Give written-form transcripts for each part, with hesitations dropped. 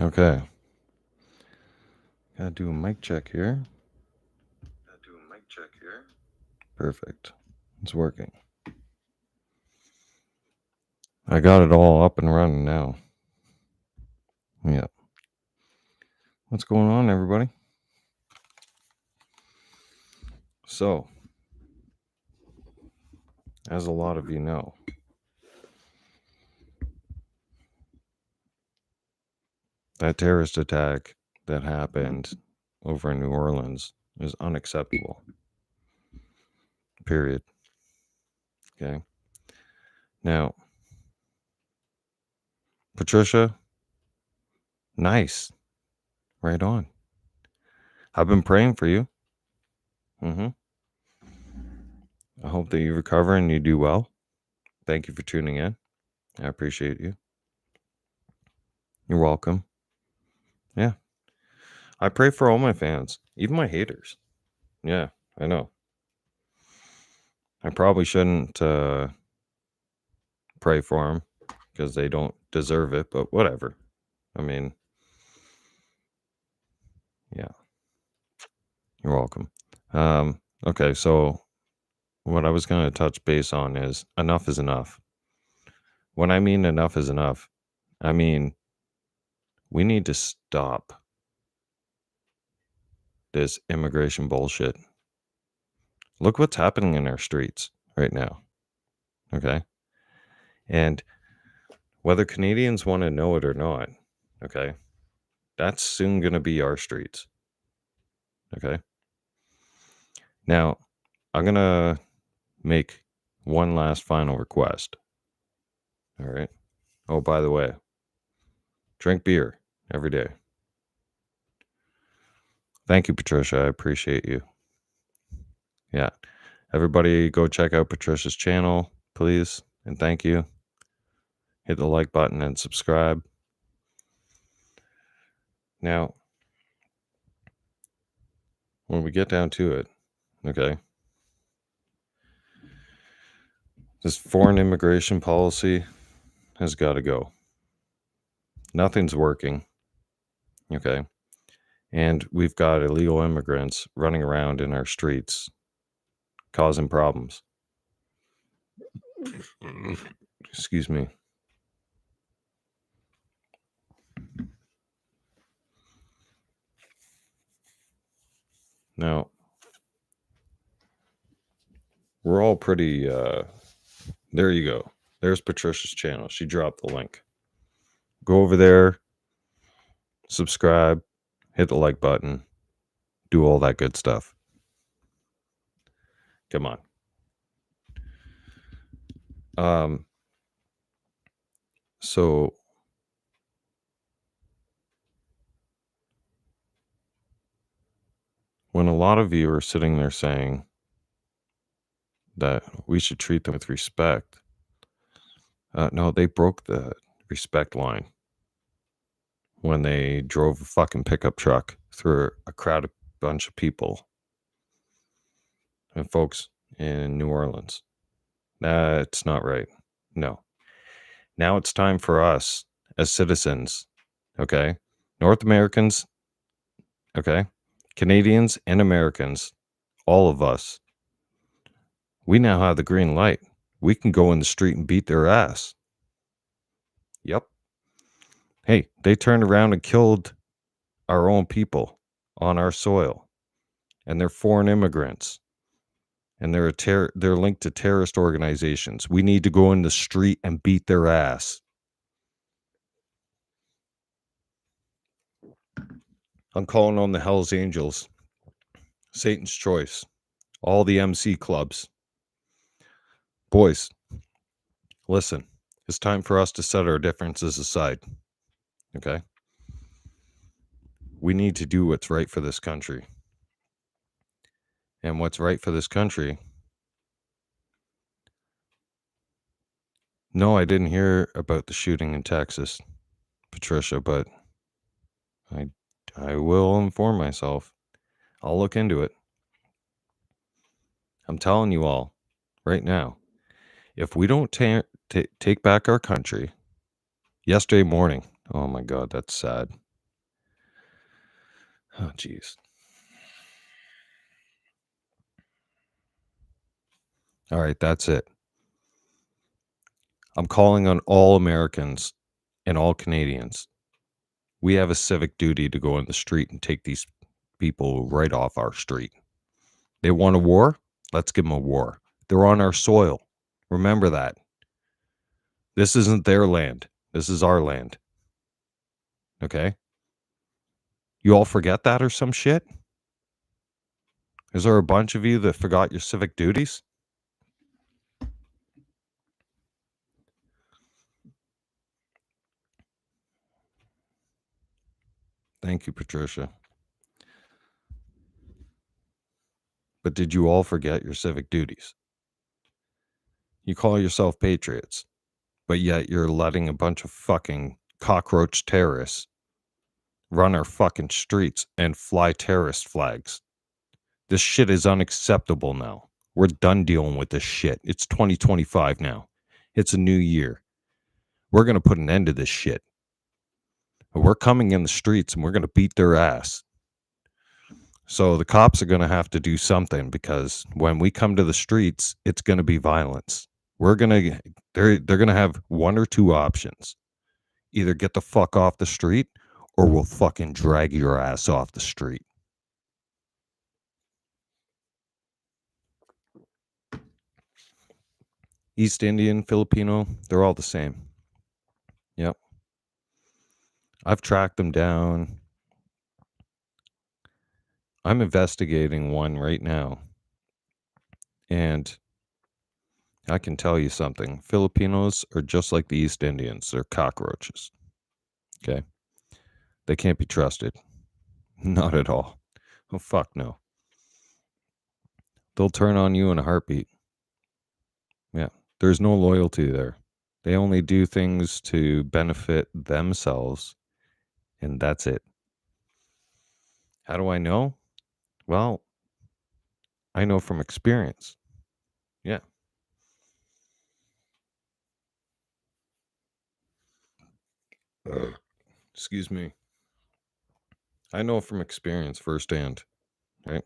Okay. Gotta do a mic check here. Perfect. It's working. I got it all up and running now. Yeah. What's going on, everybody? So, as a lot of you know, that terrorist attack that happened over in New Orleans is unacceptable. Period. Okay. Now, Patricia, nice. Right on. I've been praying for you. I hope that you recover and you do well. Thank you for tuning in. I appreciate you. You're welcome. Yeah. I pray for all my fans, even my haters. Yeah, I know. I probably shouldn't pray for them because they don't deserve it, but whatever. I mean, yeah. You're welcome. Okay, so what I was going to touch base on is enough is enough. When I mean enough is enough, I mean we need to stop this immigration bullshit. Look what's happening in our streets right now. Okay. And whether Canadians want to know it or not, okay, that's soon going to be our streets. Okay. Now, I'm going to make one last final request. All right. Oh, by the way, drink beer every day. Thank you, Patricia. I appreciate you. Yeah. Everybody go check out Patricia's channel, please. And thank you. Hit the like button and subscribe. Now, when we get down to it, okay, this foreign immigration policy has got to go. Nothing's working. Okay. And we've got illegal immigrants running around in our streets causing problems. Excuse me. Now, we're all pretty, there you go. There's Patricia's channel. She dropped the link. Go over there, subscribe, hit the like button, do all that good stuff. Come on. So when a lot of you are sitting there saying that we should treat them with respect, no, they broke the respect line when they drove a fucking pickup truck through a crowded bunch of people and folks in New Orleans. That's not right. No. Now it's time for us as citizens, okay? North Americans, okay? Canadians and Americans, all of us, we now have the green light. We can go in the street and beat their ass. Yep. Hey, they turned around and killed our own people on our soil, and they're foreign immigrants, and they're linked to terrorist organizations. We need to go in the street and beat their ass. I'm calling on the Hells Angels, Satan's Choice, all the MC clubs. Boys, listen, it's time for us to set our differences aside. Okay? We need to do what's right for this country. And what's right for this country? No, I didn't hear about the shooting in Texas, Patricia, but I will inform myself. I'll look into it. I'm telling you all right now, if we don't take back our country, yesterday morning, oh my God, that's sad. Oh, jeez. All right, that's it. I'm calling on all Americans and all Canadians. We have a civic duty to go in the street and take these people right off our street. They want a war? Let's give them a war. They're on our soil. Remember that. This isn't their land. This is our land. Okay? You all forget that or some shit? Is there a bunch of you that forgot your civic duties? Thank you, Patricia. But did you all forget your civic duties? You call yourself patriots, but yet you're letting a bunch of fucking cockroach terrorists run our fucking streets and fly terrorist flags. This shit is unacceptable now. We're done dealing with this shit. It's 2025 now. It's a new year. We're going to put an end to this shit. We're coming in the streets and we're going to beat their ass. So the cops are going to have to do something, because when we come to the streets, it's going to be violence. They're going to have one or two options. Either get the fuck off the street, or we'll fucking drag your ass off the street. East Indian, Filipino, they're all the same. Yep. I've tracked them down. I'm investigating one right now. And I can tell you something. Filipinos are just like the East Indians. They're cockroaches. Okay? They can't be trusted. Not at all. Oh, fuck no. They'll turn on you in a heartbeat. Yeah. There's no loyalty there. They only do things to benefit themselves, and that's it. How do I know? Well, I know from experience. Yeah. Excuse me. I know from experience firsthand, right?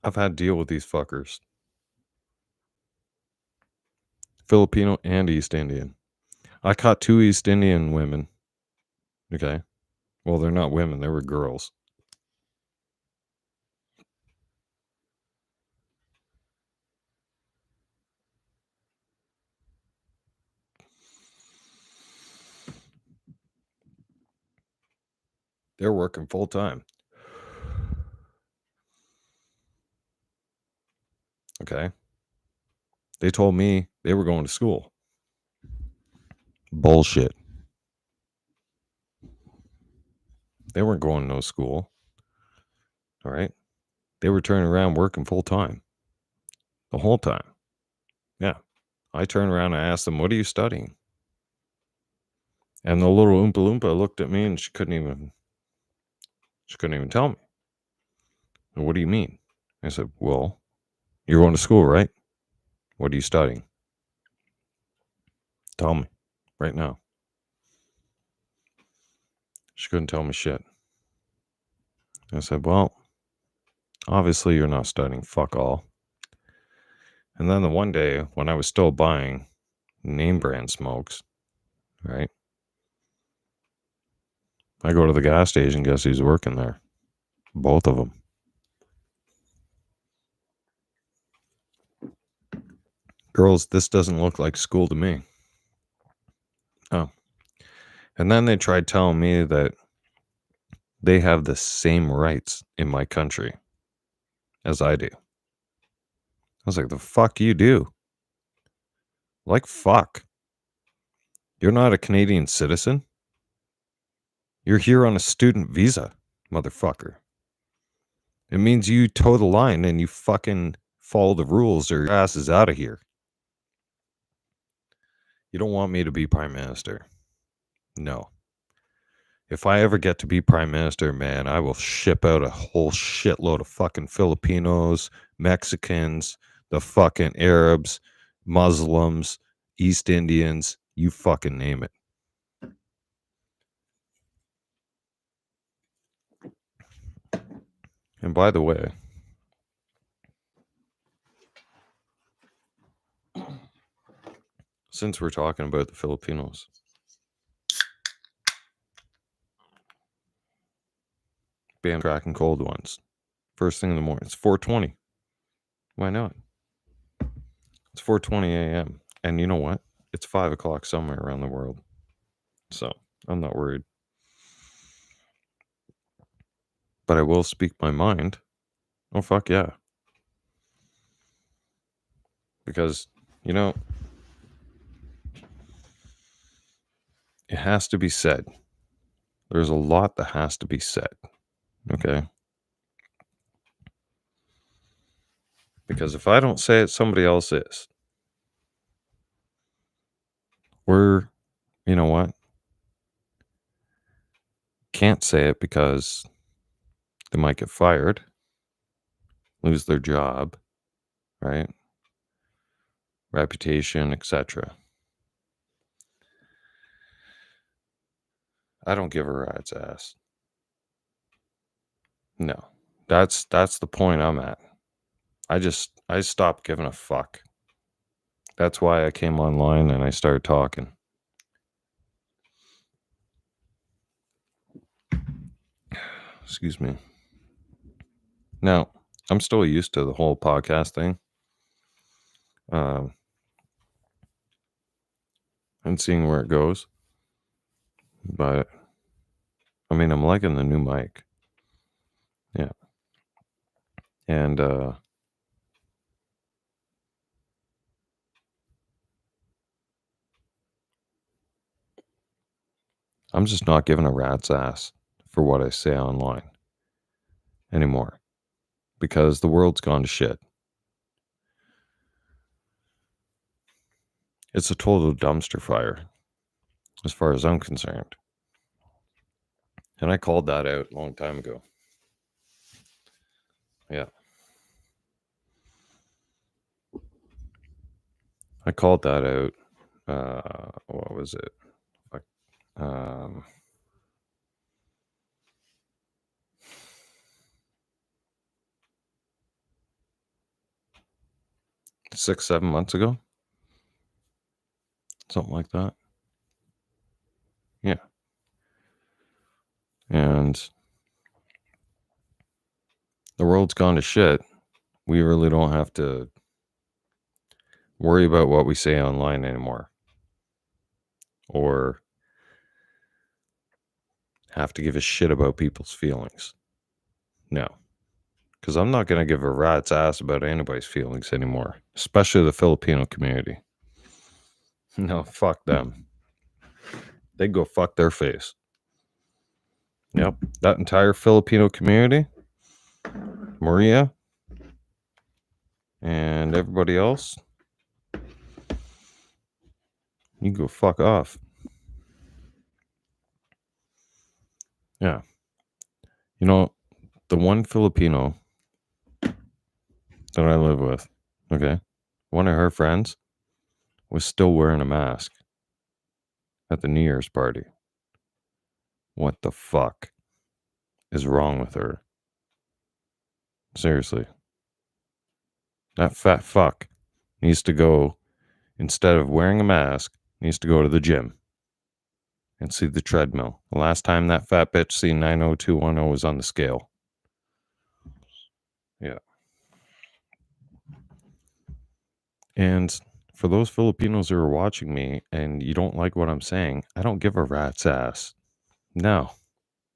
I've had to deal with these fuckers. Filipino and East Indian. I caught 2 East Indian women. Okay. Well, they're not women, they were girls. They're working full time. Okay. They told me they were going to school. Bullshit. They weren't going to no school. All right. They were turning around working full time. The whole time. Yeah. I turned around and asked them, "What are you studying?" And the little Oompa Loompa looked at me and she couldn't even tell me. "What do you mean?" I said, "Well, you're going to school, right? What are you studying? Tell me right now." She couldn't tell me shit. I said, "Well, obviously you're not studying fuck all." And then the one day when I was still buying name brand smokes, right? I go to the gas station, guess who's working there? Both of them. "Girls, this doesn't look like school to me." Oh. And then they tried telling me that they have the same rights in my country as I do. I was like, "The fuck you do?" Like, fuck. You're not a Canadian citizen? You're here on a student visa, motherfucker. It means you toe the line and you fucking follow the rules or your ass is out of here. You don't want me to be prime minister. No. If I ever get to be prime minister, man, I will ship out a whole shitload of fucking Filipinos, Mexicans, the fucking Arabs, Muslims, East Indians, you fucking name it. And by the way, since we're talking about the Filipinos, Bam cracking cold ones. First thing in the morning. It's 4:20. Why not? It's 4:20 a.m. And you know what? It's 5 o'clock somewhere around the world. So I'm not worried. But I will speak my mind. Oh, fuck yeah. Because, you know, it has to be said. There's a lot that has to be said. Okay? Because if I don't say it, somebody else is. We're, you know what? Can't say it because they might get fired, lose their job, right? Reputation, etc. I don't give a rat's ass. No. That's the point I'm at. I stopped giving a fuck. That's why I came online and I started talking. Excuse me. Now, I'm still used to the whole podcast thing. And seeing where it goes. But, I mean, I'm liking the new mic. Yeah. And, I'm just not giving a rat's ass for what I say online anymore. Because the world's gone to shit. It's a total dumpster fire, as far as I'm concerned. And I called that out a long time ago. Yeah. I called that out. What was it? 6-7 months ago, something like that. Yeah. And the world's gone to shit. We really don't have to worry about what we say online anymore, or have to give a shit about people's feelings. No. Because I'm not going to give a rat's ass about anybody's feelings anymore, especially the Filipino community. No, fuck them. They go fuck their face. Yep. That entire Filipino community, Maria, and everybody else, you go fuck off. Yeah. You know, the one Filipino that I live with, okay, one of her friends was still wearing a mask at the New Year's party. What the fuck is wrong with her? Seriously. That fat fuck needs to go, instead of wearing a mask, needs to go to the gym and see the treadmill. The last time that fat bitch seen 90210 was on the scale. Yeah. And for those Filipinos who are watching me and you don't like what I'm saying, I don't give a rat's ass. No.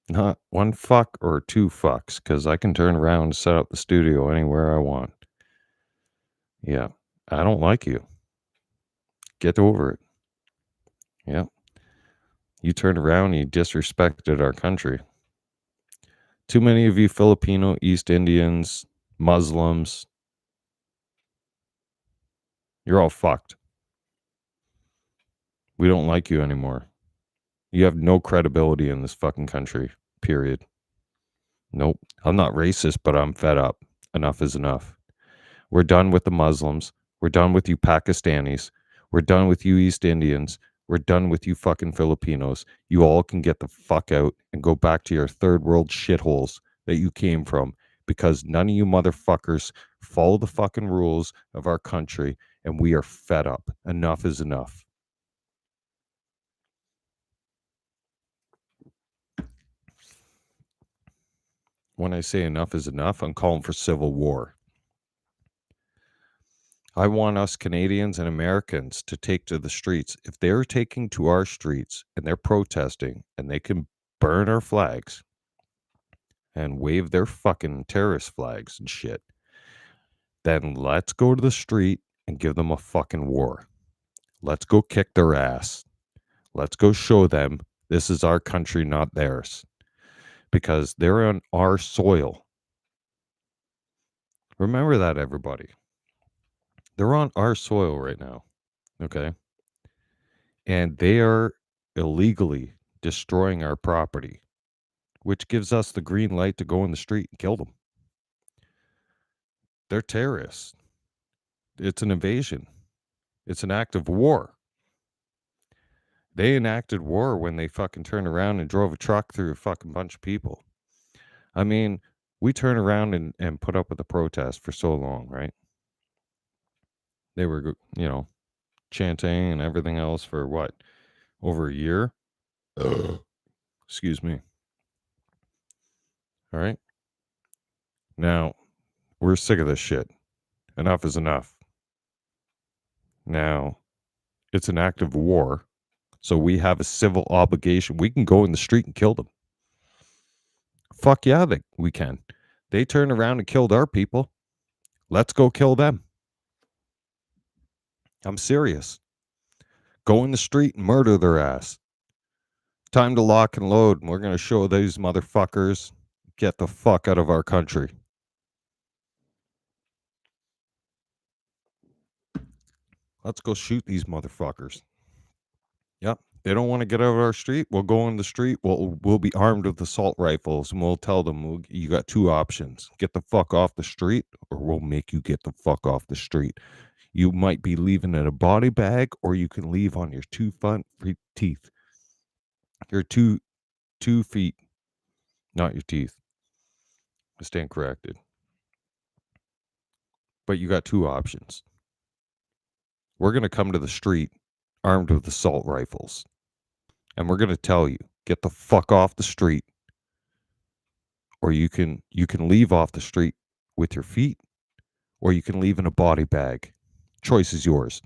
Not one fuck or two fucks, because I can turn around and set up the studio anywhere I want. Yeah. I don't like you. Get over it. Yeah. You turned around and you disrespected our country. Too many of you Filipino, East Indians, Muslims, you're all fucked. We don't like you anymore. You have no credibility in this fucking country, period. Nope. I'm not racist, but I'm fed up. Enough is enough. We're done with the Muslims. We're done with you Pakistanis. We're done with you East Indians. We're done with you fucking Filipinos. You all can get the fuck out and go back to your third world shitholes that you came from, because none of you motherfuckers follow the fucking rules of our country, and we are fed up. Enough is enough. When I say enough is enough, I'm calling for civil war. I want us Canadians and Americans to take to the streets. If they're taking to our streets and they're protesting and they can burn our flags and wave their fucking terrorist flags and shit, then let's go to the street and give them a fucking war. Let's go kick their ass. Let's go show them this is our country, not theirs. Because they're on our soil. Remember that, everybody. They're on our soil right now. Okay. And they are illegally destroying our property, which gives us the green light to go in the street and kill them. They're terrorists. It's an invasion. It's an act of war. They enacted war when they fucking turned around and drove a truck through a fucking bunch of people. I mean, we turn around and put up with the protest for so long, right? They were, chanting and everything else for what? Over a year? Excuse me. All right. Now, we're sick of this shit. Enough is enough. Now, it's an act of war. So we have a civil obligation. We can go in the street and kill them. Fuck yeah, we can. They turned around and killed our people. Let's go kill them. I'm serious. Go in the street and murder their ass. Time to lock and load. And we're going to show these motherfuckers get the fuck out of our country. Let's go shoot these motherfuckers. Yep. They don't want to get out of our street. We'll go in the street. We'll be armed with assault rifles, and we'll tell them you got two options: get the fuck off the street, or we'll make you get the fuck off the street. You might be leaving in a body bag, or you can leave on your two front teeth. Your two feet, not your teeth. I stand corrected. But you got two options. We're going to come to the street armed with assault rifles. And we're going to tell you, get the fuck off the street. Or you can leave off the street with your feet, or you can leave in a body bag. Choice is yours.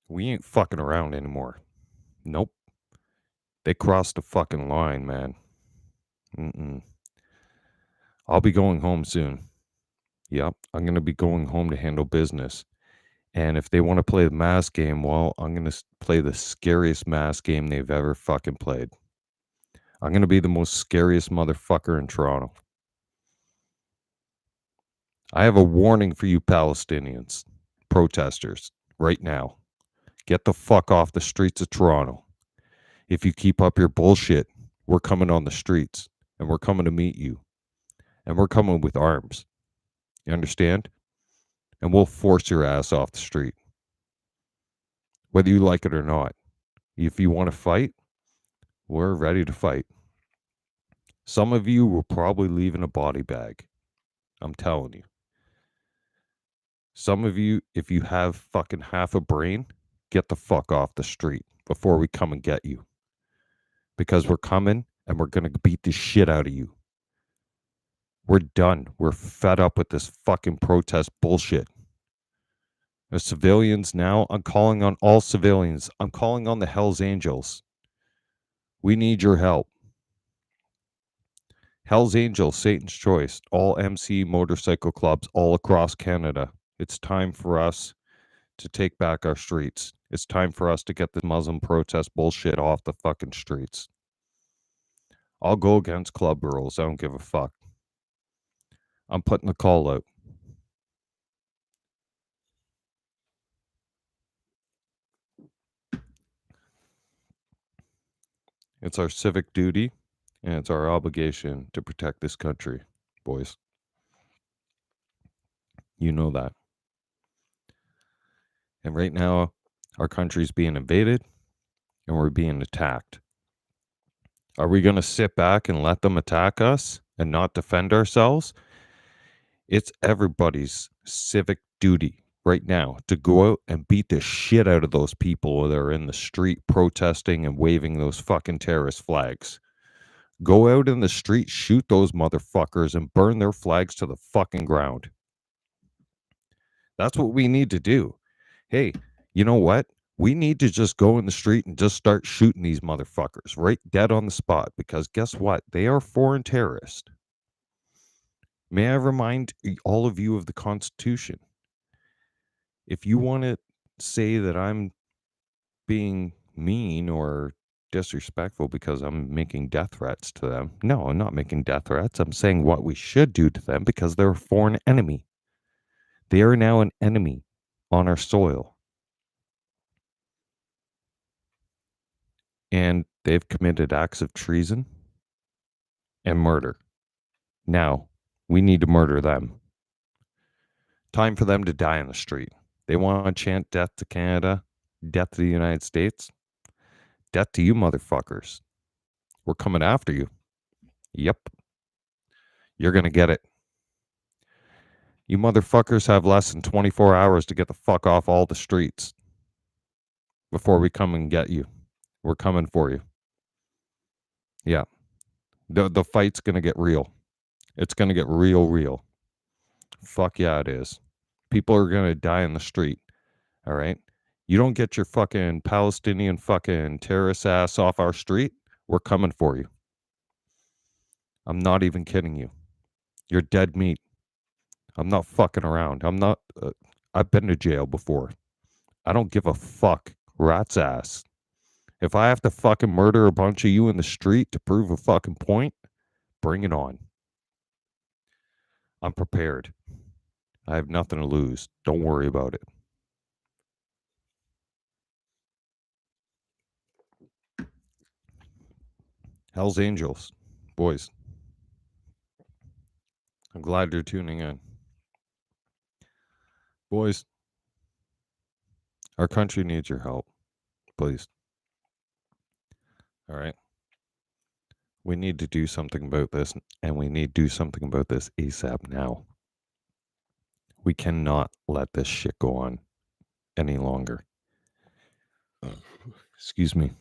We ain't fucking around anymore. Nope. They crossed the fucking line, man. I'll be going home soon. Yep, I'm going to be going home to handle business. And if they want to play the mass game, well, I'm going to play the scariest mass game they've ever fucking played. I'm going to be the most scariest motherfucker in Toronto. I have a warning for you Palestinians, protesters, right now. Get the fuck off the streets of Toronto. If you keep up your bullshit, we're coming on the streets, and we're coming to meet you. And we're coming with arms. You understand? And we'll force your ass off the street. Whether you like it or not. If you want to fight, we're ready to fight. Some of you will probably leave in a body bag. I'm telling you. Some of you, if you have fucking half a brain, get the fuck off the street before we come and get you. Because we're coming and we're going to beat the shit out of you. We're done. We're fed up with this fucking protest bullshit. The civilians now, I'm calling on all civilians. I'm calling on the Hells Angels. We need your help. Hells Angels, Satan's Choice, all MC motorcycle clubs all across Canada. It's time for us to take back our streets. It's time for us to get the Muslim protest bullshit off the fucking streets. I'll go against club rules. I don't give a fuck. I'm putting the call out. It's our civic duty, and it's our obligation to protect this country, boys. You know that. And right now, our country's being invaded, and we're being attacked. Are we going to sit back and let them attack us? and not defend ourselves, it's everybody's civic duty right now to go out and beat the shit out of those people that are in the street protesting and waving those fucking terrorist flags. Go out in the street, shoot those motherfuckers, and burn their flags to the fucking ground. That's what we need to do. Hey, you know what? We need to just go in the street and just start shooting these motherfuckers right dead on the spot, because guess what? They are foreign terrorists. May I remind all of you of the Constitution? If you want to say that I'm being mean or disrespectful because I'm making death threats to them, no, I'm not making death threats. I'm saying what we should do to them because they're a foreign enemy. They are now an enemy on our soil. And they've committed acts of treason and murder. Now, we need to murder them. Time for them to die in the street. They want to chant death to Canada, death to the United States, death to you motherfuckers. We're coming after you. Yep. You're going to get it. You motherfuckers have less than 24 hours to get the fuck off all the streets before we come and get you. We're coming for you. Yeah. The fight's going to get real. It's going to get real. Fuck yeah, it is. People are going to die in the street. All right. You don't get your fucking Palestinian fucking terrorist ass off our street, we're coming for you. I'm not even kidding you. You're dead meat. I'm not fucking around. I've been to jail before. I don't give a fuck. Rat's ass. If I have to fucking murder a bunch of you in the street to prove a fucking point, bring it on. I'm prepared. I have nothing to lose. Don't worry about it. Hell's Angels, boys. I'm glad you're tuning in. Boys, our country needs your help. Please. All right. We need to do something about this, and we need to do something about this ASAP now. We cannot let this shit go on any longer. Excuse me.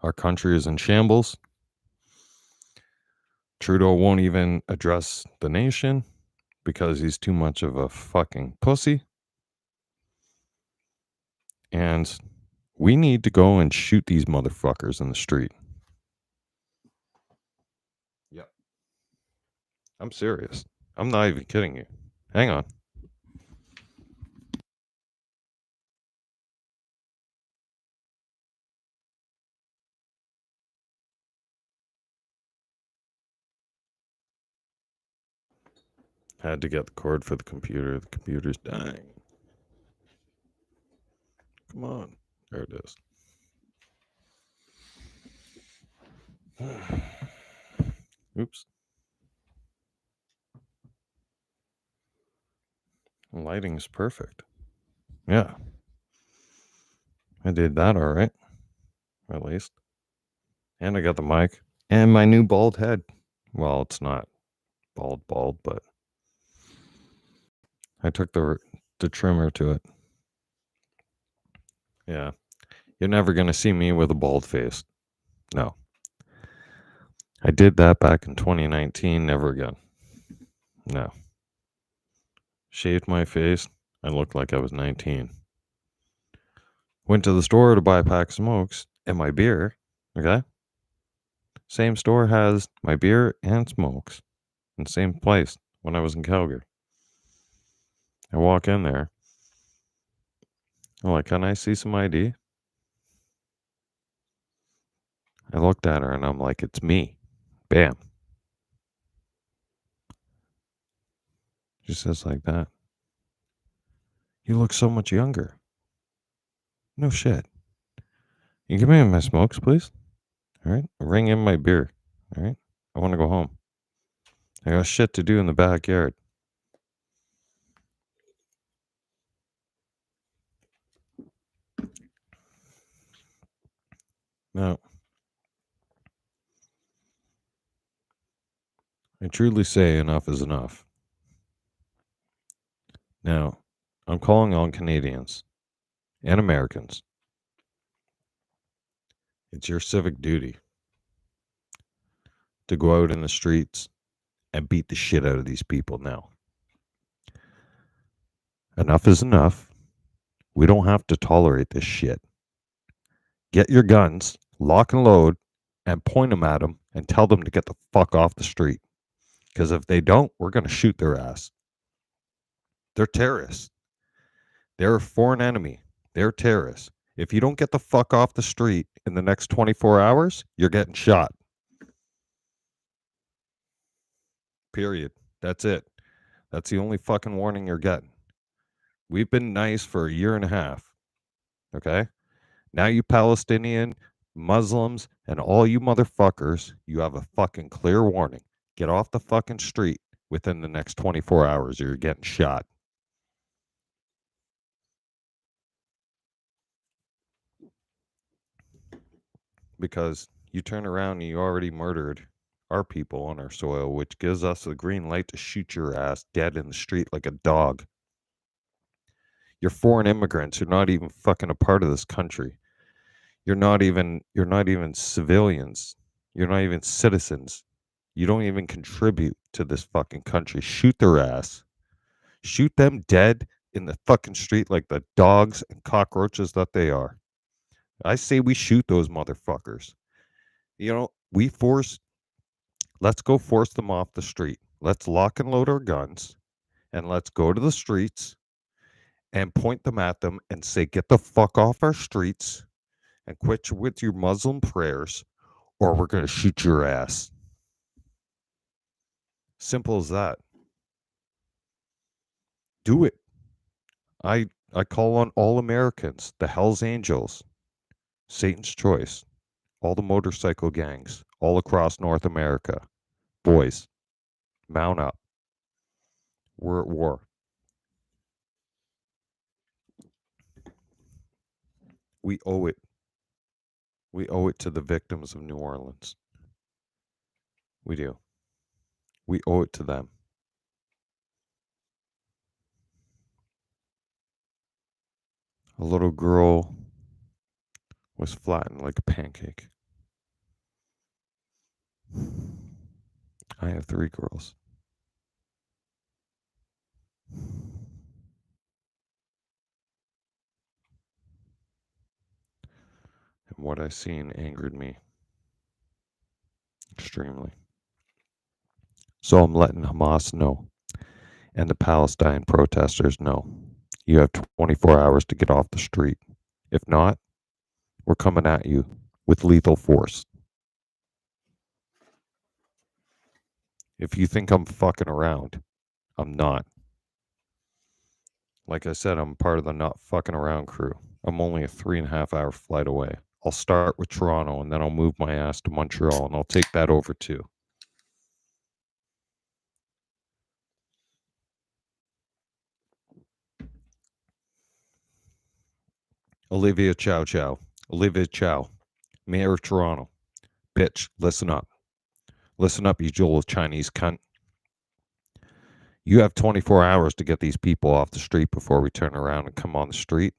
Our country is in shambles. Trudeau won't even address the nation because he's too much of a fucking pussy. And we need to go and shoot these motherfuckers in the street. Yep. I'm serious. I'm not even kidding you. Hang on. Had to get the cord for the computer. The computer's dying. Come on. There it is. Oops. Lighting is perfect. Yeah. I did that all right. At least. And I got the mic. And my new bald head. Well, it's not bald, but I took the trimmer to it. Yeah. You're never going to see me with a bald face. No. I did that back in 2019. Never again. No. Shaved my face. I looked like I was 19. Went to the store to buy a pack of smokes and my beer. Okay. Same store has my beer and smokes in the same place when I was in Calgary. I walk in there. I'm like, can I see some ID? I looked at her and I'm like, it's me. Bam. She says like that. You look so much younger. No shit. You give me my smokes, please? All right. Ring in my beer. All right. I want to go home. I got shit to do in the backyard. No. I truly say enough is enough. Now, I'm calling on Canadians and Americans. It's your civic duty to go out in the streets and beat the shit out of these people now. Enough is enough. We don't have to tolerate this shit. Get your guns, lock and load, and point them at them and tell them to get the fuck off the street. Because if they don't, we're going to shoot their ass. They're terrorists. They're a foreign enemy. They're terrorists. If you don't get the fuck off the street in the next 24 hours, you're getting shot. Period. That's it. That's the only fucking warning you're getting. We've been nice for a year and a half. Okay? Now you Palestinian, Muslims, and all you motherfuckers, you have a fucking clear warning. Get off the fucking street within the next 24 hours or you're getting shot. Because you turn around and you already murdered our people on our soil, which gives us the green light to shoot your ass dead in the street like a dog. You're foreign immigrants. You're not even fucking a part of this country. You're not even civilians. You're not even citizens. You don't even contribute to this fucking country. Shoot their ass. Shoot them dead in the fucking street like the dogs and cockroaches that they are. I say we shoot those motherfuckers. You know, let's go force them off the street. Let's lock and load our guns and let's go to the streets and point them at them and say, get the fuck off our streets and quit with your Muslim prayers or we're going to shoot your ass. Simple as that. Do it. I call on all Americans, the Hells Angels, Satan's Choice, all the motorcycle gangs all across North America. Boys, mount up. We're at war. We owe it. We owe it to the victims of New Orleans. We do. We owe it to them. A little girl was flattened like a pancake. I have 3 girls. And what I seen angered me extremely. So I'm letting Hamas know and the Palestine protesters know. You have 24 hours to get off the street. If not, we're coming at you with lethal force. If you think I'm fucking around, I'm not. Like I said, I'm part of the not fucking around crew. I'm only a 3.5 hour flight away. I'll start with Toronto and then I'll move my ass to Montreal and I'll take that over too. Olivia Chow, Mayor of Toronto. Bitch, listen up. Listen up, you little Chinese cunt. You have 24 hours to get these people off the street before we turn around and come on the street,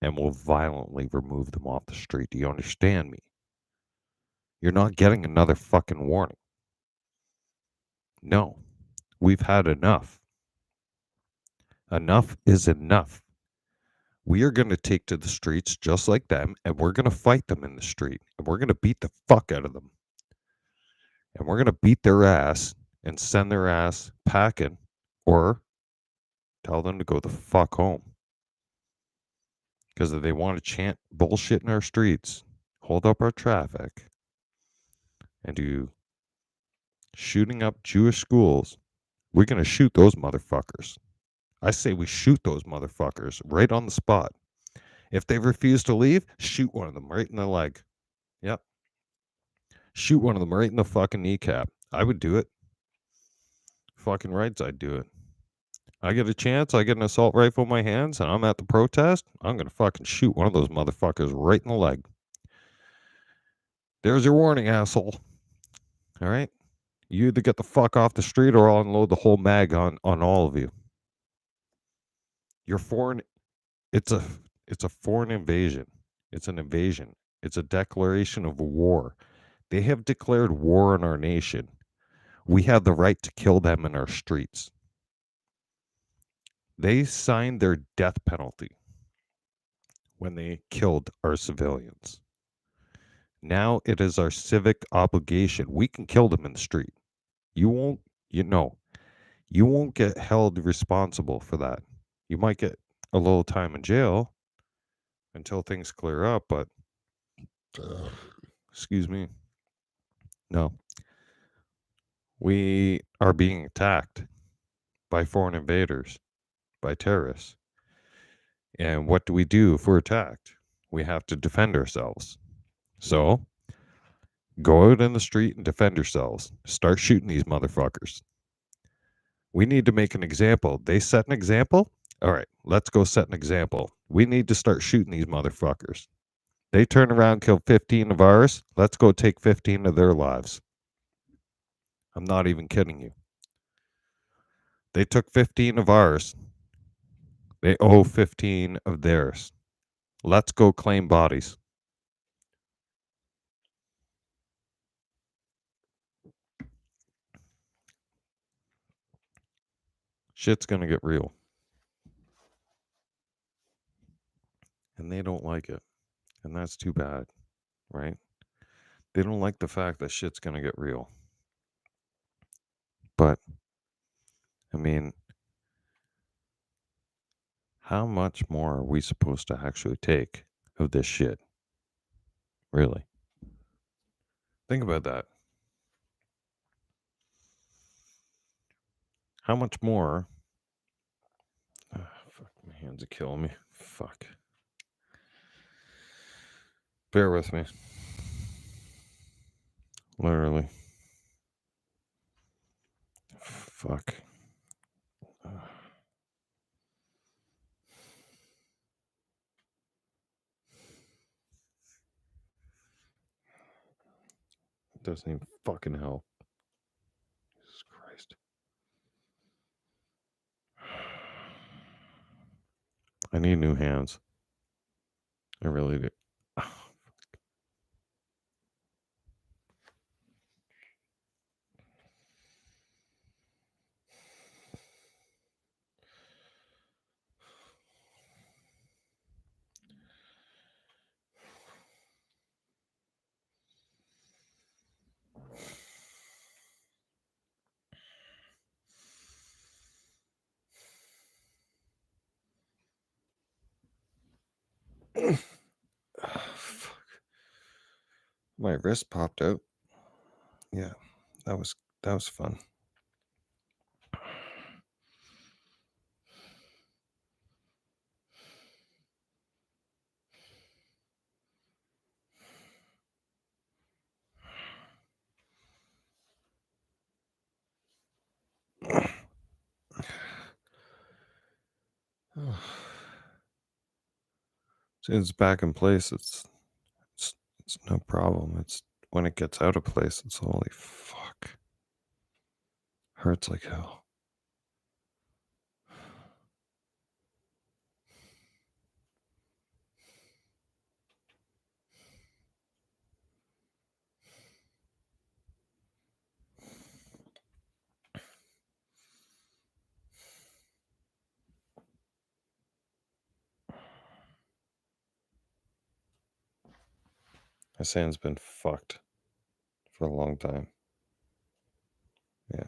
and we'll violently remove them off the street. Do you understand me? You're not getting another fucking warning. No, we've had enough. Enough is enough. We are going to take to the streets just like them, and we're going to fight them in the street, and we're going to beat the fuck out of them. And we're going to beat their ass and send their ass packing or tell them to go the fuck home. Because if they want to chant bullshit in our streets, hold up our traffic, and do shooting up Jewish schools, we're going to shoot those motherfuckers. I say we shoot those motherfuckers right on the spot. If they refuse to leave, shoot one of them right in the leg. Yep. Shoot one of them right in the fucking kneecap. I would do it. Fucking rights, I'd do it. I get a chance, I get an assault rifle in my hands, and I'm at the protest, I'm going to fucking shoot one of those motherfuckers right in the leg. There's your warning, asshole. All right? You either get the fuck off the street or I'll unload the whole mag on all of you. You're foreign. It's a foreign invasion. It's an invasion. It's a declaration of war. They have declared war on our nation. We have the right to kill them in our streets. They signed their death penalty when they killed our civilians. Now it is our civic obligation. We can kill them in the street. You won't, you won't get held responsible for that. You might get a little time in jail until things clear up, but excuse me. No. We are being attacked by foreign invaders, by terrorists. And what do we do if we're attacked? We have to defend ourselves. So go out in the street and defend yourselves. Start shooting these motherfuckers. We need to make an example. They set an example? All right, let's go set an example. We need to start shooting these motherfuckers. They turn around, kill 15 of ours. Let's go take 15 of their lives. I'm not even kidding you. They took 15 of ours. They owe 15 of theirs. Let's go claim bodies. Shit's gonna get real. And they don't like it. And that's too bad, right? They don't like the fact that shit's gonna get real. But, I mean, how much more are we supposed to actually take of this shit? Really? Think about that. How much more? Fuck, my hands are killing me. Fuck. Bear with me. Literally. Fuck. It doesn't even fucking help. Jesus Christ. I need new hands. I really do. Fuck. My wrist popped out. Yeah, that was fun. Since it's back in place, it's no problem. It's when it gets out of place, it's holy fuck. Hurts like hell. My sand's been fucked for a long time. Yeah.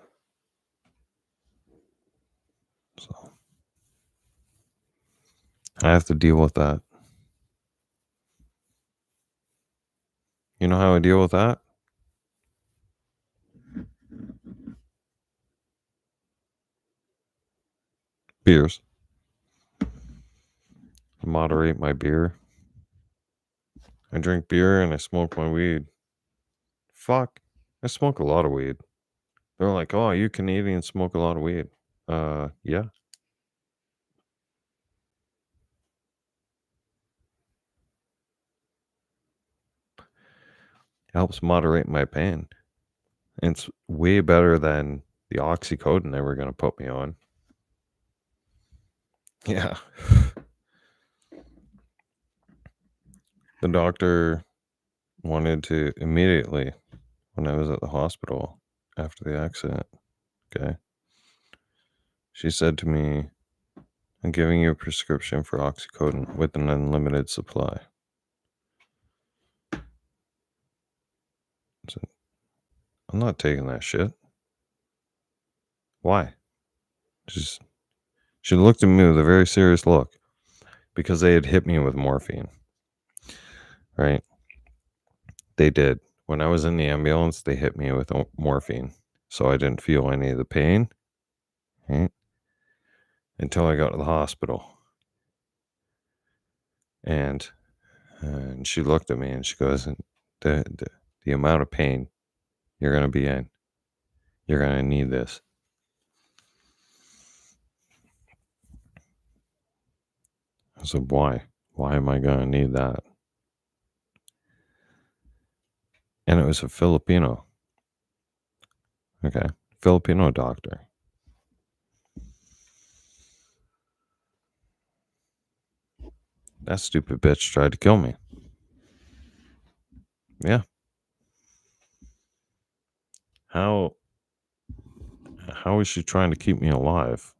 So I have to deal with that. You know how I deal with that? Beers. I moderate my beer. I drink beer and I smoke my weed. Fuck. I smoke a lot of weed. They're like, oh, you Canadians smoke a lot of weed. Yeah. Helps moderate my pain. It's way better than the oxycodone they were going to put me on. Yeah. The doctor wanted to immediately, when I was at the hospital after the accident, okay, she said to me, I'm giving you a prescription for oxycodone with an unlimited supply. I said, I'm not taking that shit. Why? She looked at me with a very serious look because they had hit me with morphine, right? They did. When I was in the ambulance, they hit me with morphine, so I didn't feel any of the pain, right? Until I got to the hospital. And she looked at me and she goes, the amount of pain you're going to be in, you're going to need this. I said, why? Why am I going to need that? And it was a Filipino. Okay. Filipino doctor. That stupid bitch tried to kill me. Yeah. How is she trying to keep me alive?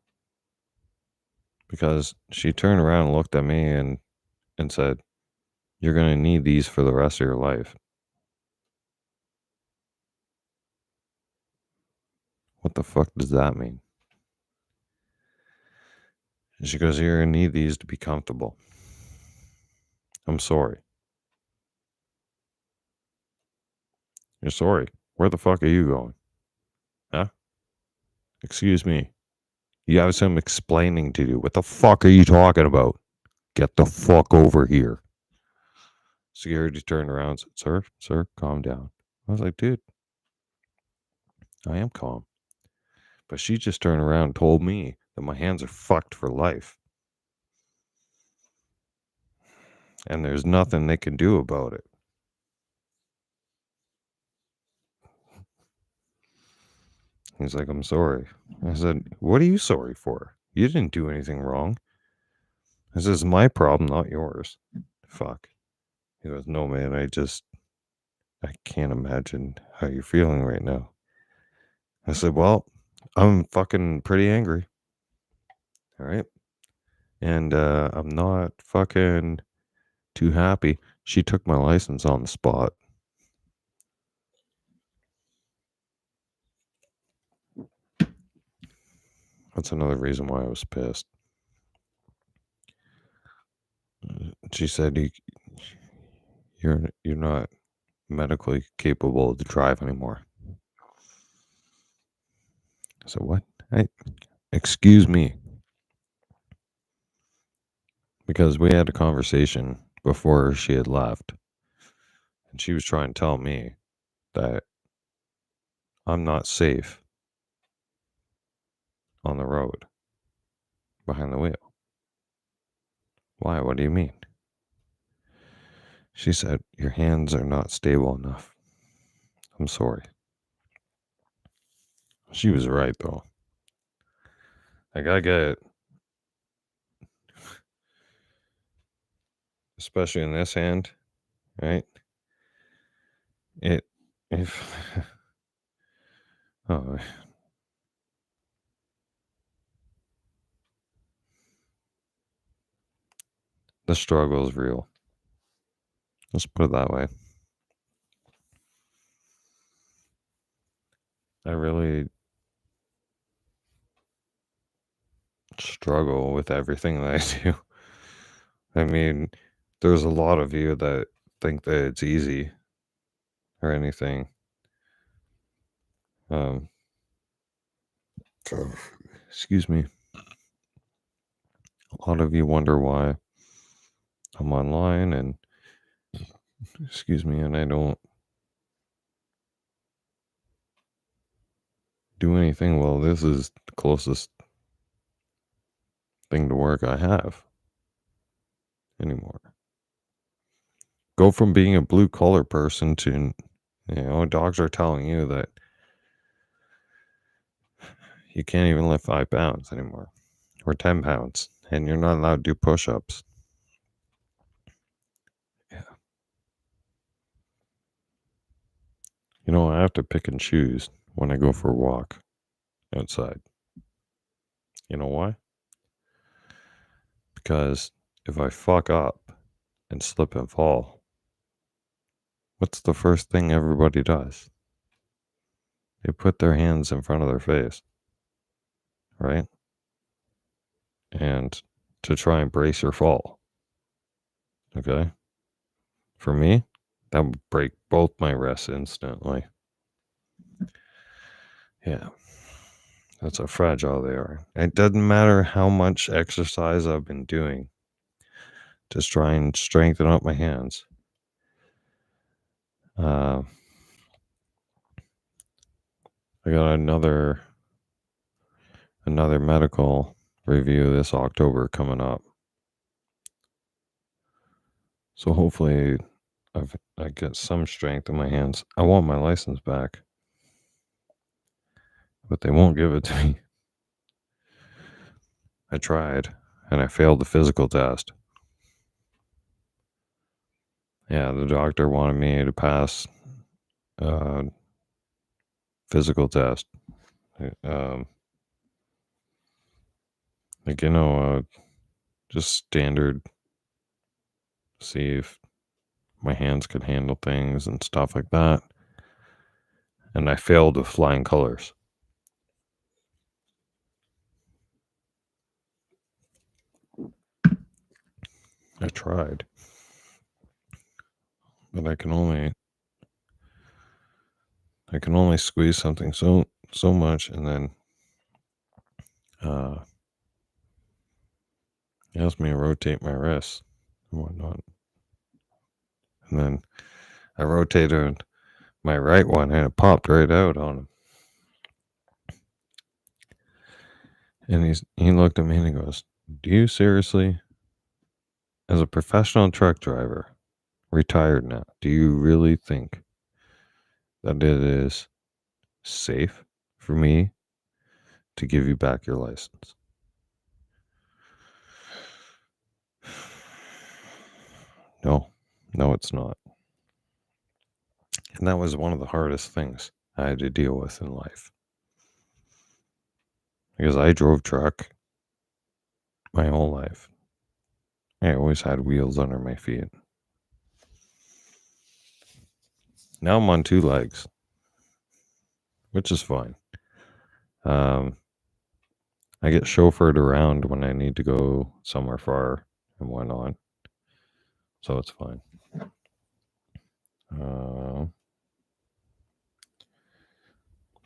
Because she turned around and looked at me and said, you're going to need these for the rest of your life. What the fuck does that mean? And she goes, you're going to need these to be comfortable. I'm sorry. You're sorry. Where the fuck are you going? Huh? Excuse me. You have some explaining to do. What the fuck are you talking about? Get the fuck over here. Security turned around and said, sir, calm down. I was like, dude, I am calm. But she just turned around and told me that my hands are fucked for life. And there's nothing they can do about it. He's like, I'm sorry. I said, what are you sorry for? You didn't do anything wrong. This is my problem, not yours. Fuck. He goes, no, man, I can't imagine how you're feeling right now. I said, well, I'm fucking pretty angry. All right. And I'm not fucking too happy. She took my license on the spot. That's another reason why I was pissed. She said, you're not medically capable to drive anymore. I said, what? Excuse me. Because we had a conversation before she had left. And she was trying to tell me that I'm not safe on the road behind the wheel. Why? What do you mean? She said, your hands are not stable enough. I'm sorry. She was right, though. Like, I get it. Especially in this hand, right? Oh, the struggle is real. Let's put it that way. I really struggle with everything that I do. I mean, there's a lot of you that think that it's easy or anything. Excuse me. A lot of you wonder why I'm online and and I don't do anything. Well, this is the closest thing to work I have anymore. Go from being a blue collar person to, dogs are telling you that you can't even lift 5 pounds anymore, or 10 pounds, and you're not allowed to do push-ups. Yeah. You know, I have to pick and choose when I go for a walk outside. You know why? Because if I fuck up and slip and fall, what's the first thing everybody does? They put their hands in front of their face, right? And to try and brace your fall. Okay? For me, that would break both my wrists instantly. Yeah. That's how fragile they are. It doesn't matter how much exercise I've been doing to try and strengthen up my hands. I got another medical review this October coming up. So hopefully I get some strength in my hands. I want my license back, but they won't give it to me. I tried, and I failed the physical test. Yeah, the doctor wanted me to pass physical test. Like, just standard, see if my hands could handle things and stuff like that. And I failed with flying colors. I tried, but I can only squeeze something so much, and then he asked me to rotate my wrists and whatnot. And then I rotated my right one, and it popped right out on him. And he looked at me and he goes, "Do you seriously, as a professional truck driver, retired now, do you really think that it is safe for me to give you back your license?" No, it's not. And that was one of the hardest things I had to deal with in life. Because I drove truck my whole life. I always had wheels under my feet. Now I'm on 2 legs, which is fine. I get chauffeured around when I need to go somewhere far and whatnot. So it's fine.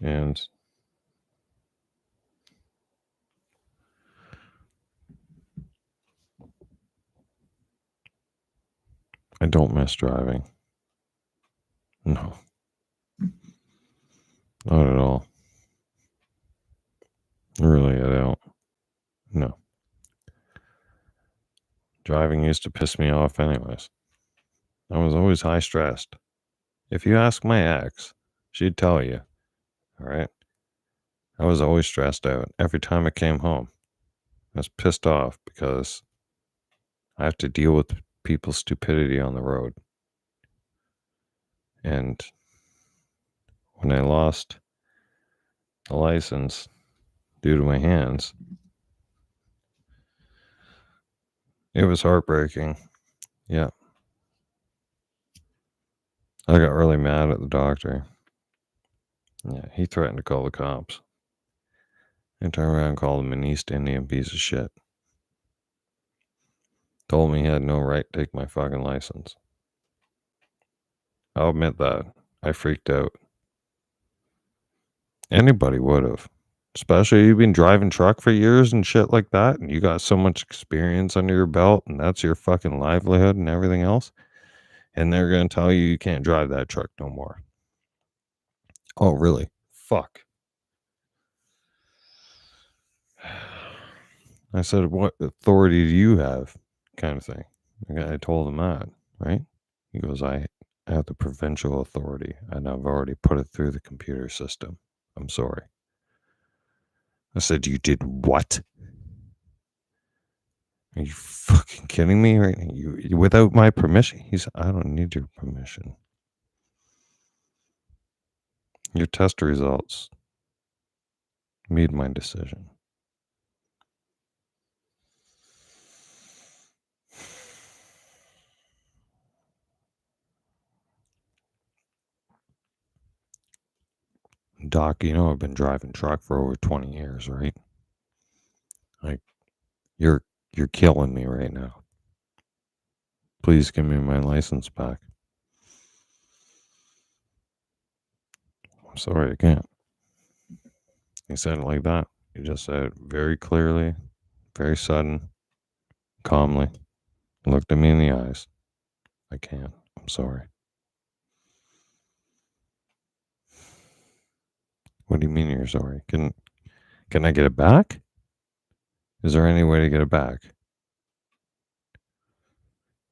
And I don't miss driving. No. Not at all. Really, I don't. No. Driving used to piss me off anyways. I was always high stressed. If you ask my ex, she'd tell you. All right? I was always stressed out. Every time I came home, I was pissed off because I have to deal with people's stupidity on the road. And when I lost the license due to my hands, it was heartbreaking. Yeah. I got really mad at the doctor. Yeah, he threatened to call the cops. I turned around and called him an East Indian piece of shit. Told me he had no right to take my fucking license. I'll admit that. I freaked out. Anybody would have. Especially you've been driving truck for years and shit like that, and you got so much experience under your belt, and that's your fucking livelihood and everything else. And they're going to tell you can't drive that truck no more. Oh, really? Fuck. I said, what authority do you have? Kind of thing. I told him that, right? He goes, I have the provincial authority, and I've already put it through the computer system. I'm sorry. I said, you did what? Are you fucking kidding me right now? You without my permission? He said, I don't need your permission. Your test results made my decision. Doc, you know I've been driving truck for over 20 years, right? Like, you're killing me right now. Please give me my license back. I'm sorry, I can't. He said it like that. He just said it very clearly, very sudden, calmly. Looked at me in the eyes. I can't. I'm sorry. What do you mean you're sorry? Can I get it back? Is there any way to get it back?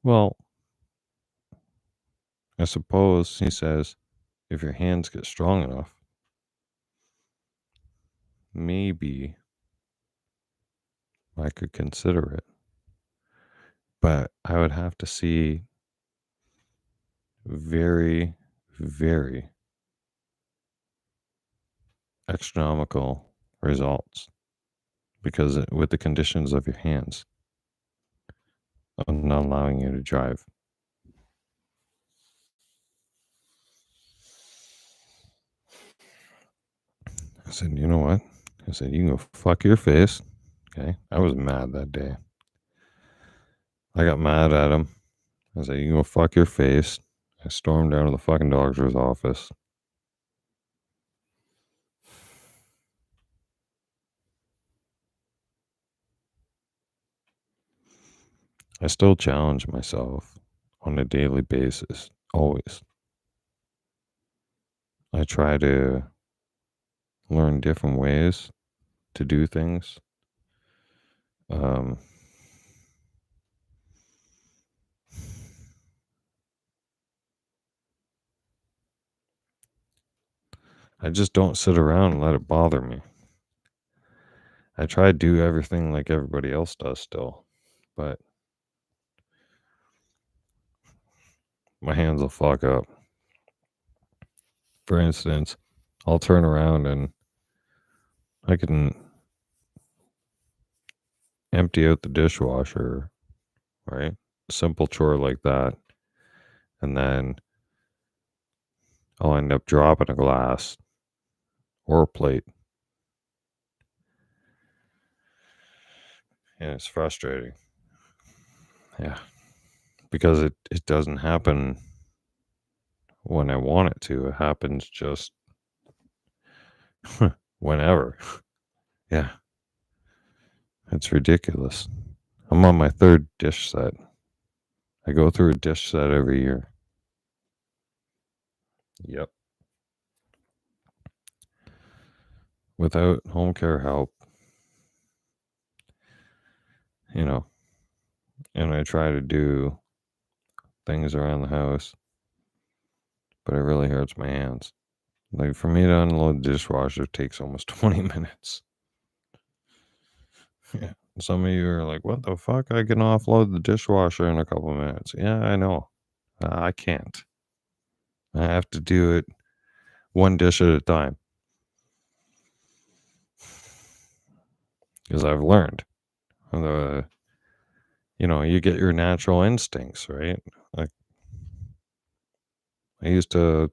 Well, I suppose, he says, if your hands get strong enough, maybe I could consider it. But I would have to see very, very astronomical results because with the conditions of your hands, I'm not allowing you to drive. I said, you know what? I said, you can go fuck your face. Okay. I was mad that day. I got mad at him. I said, you can go fuck your face. I stormed down to the fucking doctor's office. I still challenge myself on a daily basis, always. I try to learn different ways to do things. I just don't sit around and let it bother me. I try to do everything like everybody else does still, but my hands will fuck up. For instance, I'll turn around and I can empty out the dishwasher, right? Simple chore like that. And then I'll end up dropping a glass or a plate. And it's frustrating. Yeah. Because it doesn't happen when I want it to. It happens just whenever. Yeah. It's ridiculous. I'm on my third dish set. I go through a dish set every year. Yep. Without home care help, you know, and I try to do things around the house, but it really hurts my hands. Like for me to unload the dishwasher takes almost 20 minutes. Yeah. Some of you are like, what the fuck? I can offload the dishwasher in a couple of minutes. Yeah, I know. I can't. I have to do it one dish at a time. Because I've learned. You get your natural instincts, right? Like I used to, as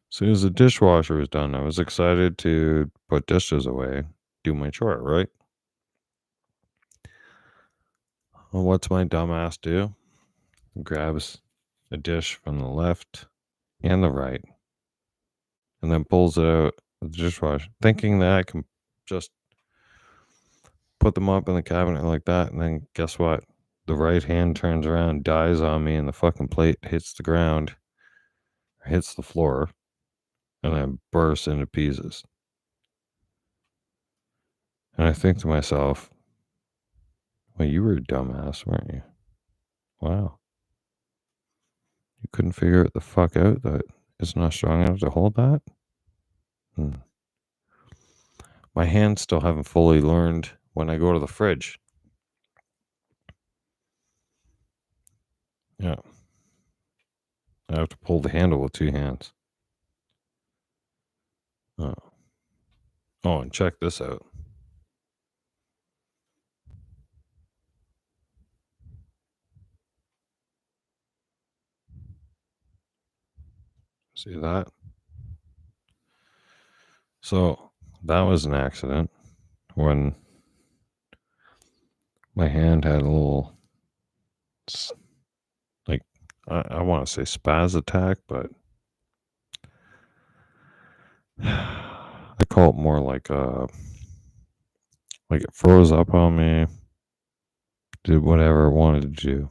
soon as the dishwasher was done, I was excited to put dishes away, do my chore, right? Well, what's my dumbass do? Grabs a dish from the left and the right, and then pulls it out of the dishwasher, thinking that I can just put them up in the cabinet like that, and then guess what? The right hand turns around, dies on me, and the fucking plate hits the ground, hits the floor, and then bursts into pieces. And I think to myself, well, you were a dumbass, weren't you? Wow. You couldn't figure it the fuck out that it's not strong enough to hold that? my hands still haven't fully learned when I go to the fridge. Yeah. I have to pull the handle with 2 hands. Oh. Oh, and check this out. See that? So, that was an accident when my hand had a little, like, I want to say spaz attack, but I call it more like it froze up on me, did whatever it wanted to do.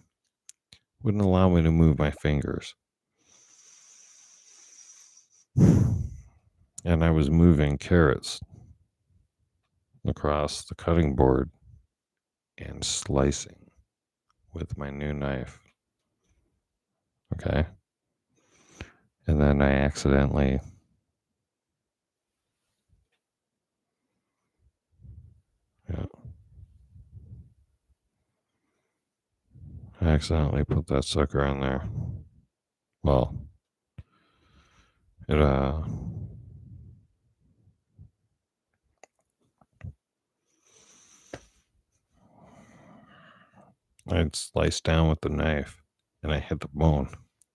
Wouldn't allow me to move my fingers. And I was moving carrots across the cutting board and slicing with my new knife. Okay. And then I accidentally put that sucker in there. Well, I'd sliced down with the knife and I hit the bone.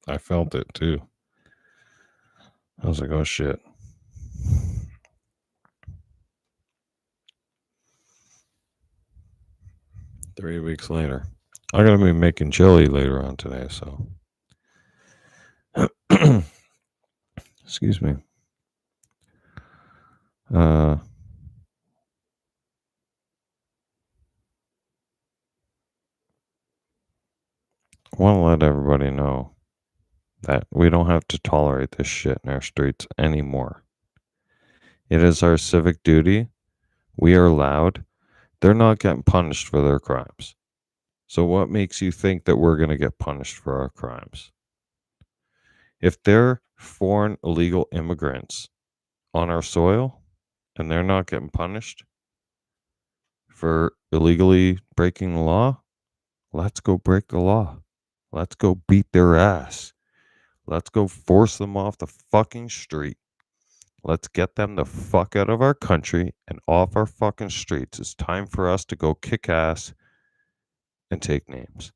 I felt it too. I was like, oh shit. Three weeks later. I'm going to be making chili later on today, so. Excuse me. I want to let everybody know that we don't have to tolerate this shit in our streets anymore. It is our civic duty. We are loud. They're not getting punished for their crimes. So what makes you think that we're going to get punished for our crimes? If they're foreign illegal immigrants on our soil and they're not getting punished for illegally breaking the law, let's go break the law. Let's go beat their ass. Let's go force them off the fucking street. Let's get them the fuck out of our country and off our fucking streets. It's time for us to go kick ass and take names.